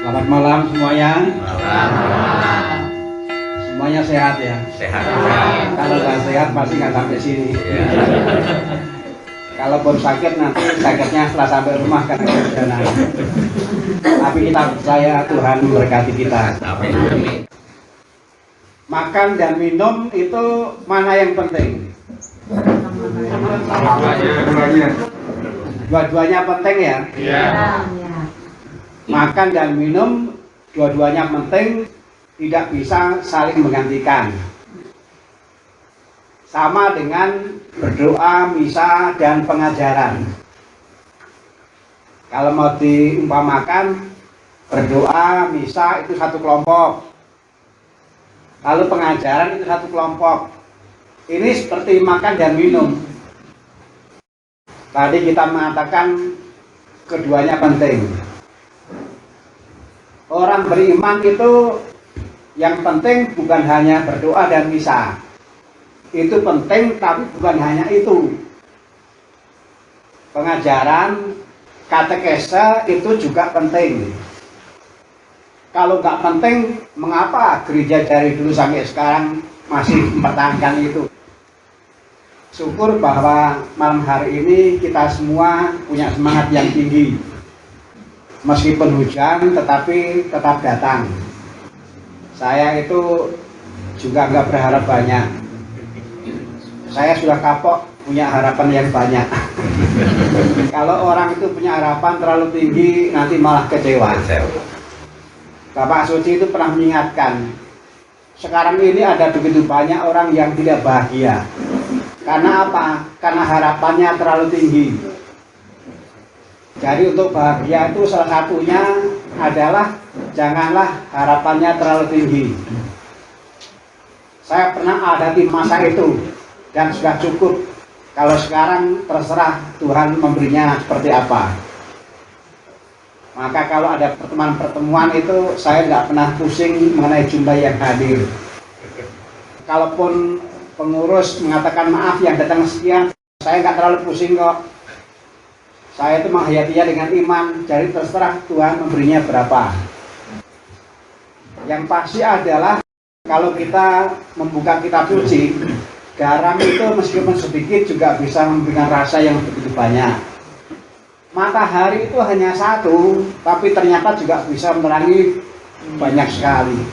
Selamat malam semuanya. Semuanya sehat ya? Sehat. Kalau nggak sehat pasti nggak sampai sini. Ya. Kalaupun sakit nanti sakitnya setelah sampai rumah karena perjalanan. Tapi kita percaya Tuhan memberkati kita. Amin. Makan dan minum itu mana yang penting? Dua-duanya penting ya? Iya. Makan dan minum dua-duanya penting, tidak bisa saling menggantikan. Sama dengan berdoa, misa, dan pengajaran. Kalau mau diumpamakan, berdoa, misa itu satu kelompok. Lalu pengajaran itu satu kelompok. Ini seperti makan dan minum. Tadi kita mengatakan keduanya penting. Orang beriman itu yang penting bukan hanya berdoa dan misa. Itu penting, tapi bukan hanya itu. Pengajaran, katekese itu juga penting. Kalau nggak penting, mengapa gereja dari dulu sampai sekarang masih mempertahankan itu? Syukur bahwa malam hari ini kita semua punya semangat yang tinggi. Meskipun hujan, tetapi tetap datang. Saya itu juga nggak berharap banyak. Saya sudah kapok punya harapan yang banyak. Kalau orang itu punya harapan terlalu tinggi, nanti malah kecewa. Bapak Suci itu pernah mengingatkan, sekarang ini ada begitu banyak orang yang tidak bahagia. Karena apa? Karena harapannya terlalu tinggi. Jadi untuk bahagia itu salah satunya adalah janganlah harapannya terlalu tinggi. Saya pernah ada di masa itu dan sudah cukup. Kalau sekarang terserah Tuhan memberinya seperti apa. Maka kalau ada pertemuan-pertemuan itu saya nggak pernah pusing mengenai jumlah yang hadir. Kalaupun pengurus mengatakan maaf yang datang sekian, saya nggak terlalu pusing kok. Saya itu menghayatinya dengan iman, jadi terserah Tuhan memberinya berapa. Yang pasti adalah kalau kita membuka kitab suci, garam itu meskipun sedikit juga bisa memberikan rasa yang begitu banyak. Matahari itu hanya satu, tapi ternyata juga bisa menerangi banyak sekali.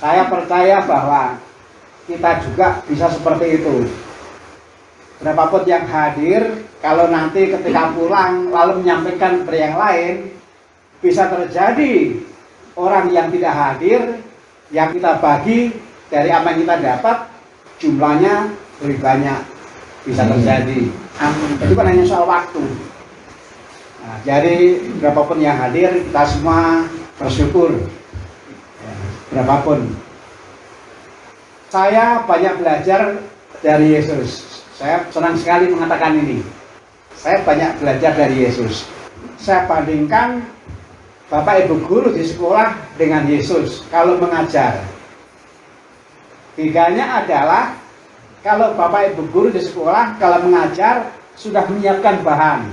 Saya percaya bahwa kita juga bisa seperti itu. Berapapun yang hadir, kalau nanti ketika pulang lalu menyampaikan kepada yang lain, bisa terjadi orang yang tidak hadir, yang kita bagi dari apa yang kita dapat, jumlahnya lebih banyak, bisa terjadi. Itu kan hanya soal waktu. Nah, jadi berapapun yang hadir, kita semua bersyukur. Ya, berapapun. Saya banyak belajar dari Yesus. Saya senang sekali mengatakan ini. Saya banyak belajar dari Yesus. Saya bandingkan Bapak Ibu guru di sekolah dengan Yesus kalau mengajar. Bedanya adalah kalau Bapak Ibu guru di sekolah kalau mengajar sudah menyiapkan bahan.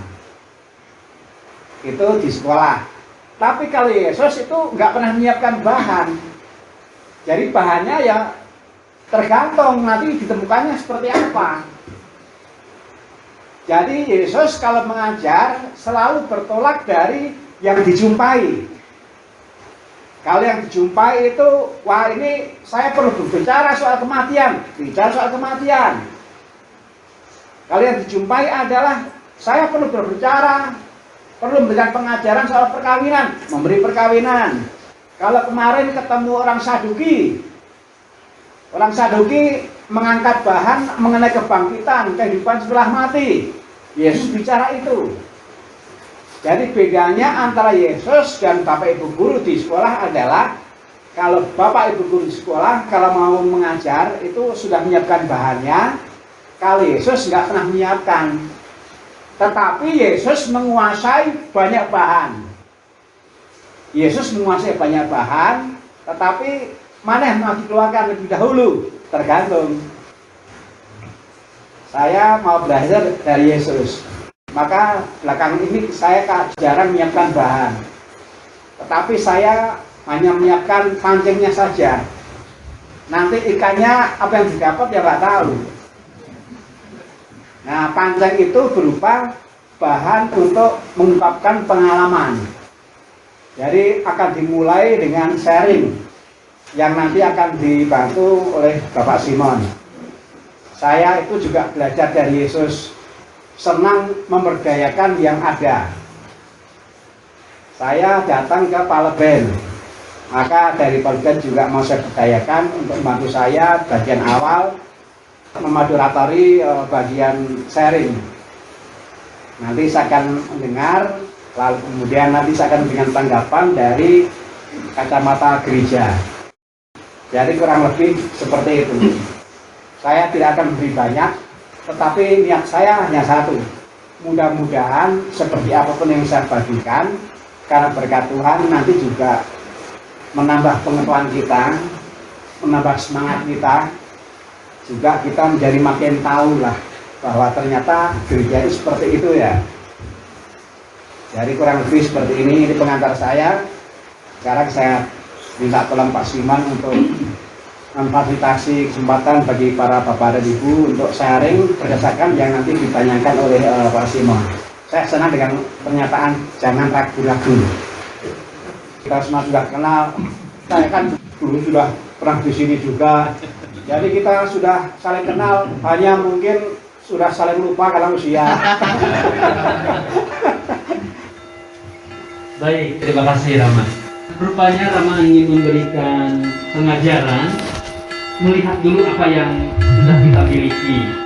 Itu di sekolah. Tapi kalau Yesus itu nggak pernah menyiapkan bahan. Jadi bahannya ya tergantung nanti ditemukannya seperti apa. Jadi Yesus kalau mengajar selalu bertolak dari yang dijumpai. Kalau yang dijumpai itu, wah ini saya perlu berbicara soal kematian, bicara soal kematian. Kalau yang dijumpai adalah saya perlu berbicara, perlu memberikan pengajaran soal perkawinan, memberi perkawinan. Kalau kemarin ketemu orang Saduki mengangkat bahan mengenai kebangkitan, kehidupan setelah mati. Yesus bicara itu. Jadi bedanya antara Yesus dan Bapak Ibu guru di sekolah adalah kalau Bapak Ibu guru di sekolah kalau mau mengajar itu sudah menyiapkan bahannya. Kalau Yesus nggak pernah menyiapkan. Tetapi Yesus menguasai banyak bahan. Yesus menguasai banyak bahan, tetapi mana yang mau dikeluarkan lebih dahulu? Tergantung. Saya mau belajar dari Yesus. Maka belakangan ini saya jarang menyiapkan bahan. tetapi saya hanya menyiapkan pancingnya saja. Nanti ikannya apa yang didapat ya nggak tahu. Nah, pancing itu berupa bahan untuk mengungkapkan pengalaman. Jadi akan dimulai dengan sharing yang nanti akan dibantu oleh Bapak Simon. Saya itu juga belajar dari Yesus, senang memberdayakan yang ada. Saya datang ke Paleben, maka dari Paleben juga mau saya berdayakan untuk membantu saya bagian awal, memaduratori bagian sharing. Nanti saya akan mendengar, lalu kemudian nanti saya akan memberikan tanggapan dari kacamata gereja. Jadi kurang lebih seperti itu. Saya tidak akan beri banyak, tetapi niat saya hanya satu. Mudah-mudahan seperti apapun yang saya bagikan, karena berkat Tuhan nanti juga menambah pengetahuan kita, menambah semangat kita, juga kita menjadi makin tahu lah bahwa ternyata gereja itu seperti itu ya. Jadi kurang lebih seperti ini pengantar saya. Sekarang saya minta tolong Pak Siman untuk memfasilitasi kesempatan bagi para bapak dan ibu untuk sharing berdasarkan yang nanti ditanyakan oleh Pak Simon. Saya senang dengan pernyataan jangan ragu-ragu. Kita semua sudah kenal, saya kan dulu sudah pernah di sini juga. Jadi kita sudah saling kenal, hanya mungkin sudah saling lupa karena usia. Baik, terima kasih Rama. Rupanya Rama ingin memberikan pengajaran, melihat dulu apa yang sudah kita miliki.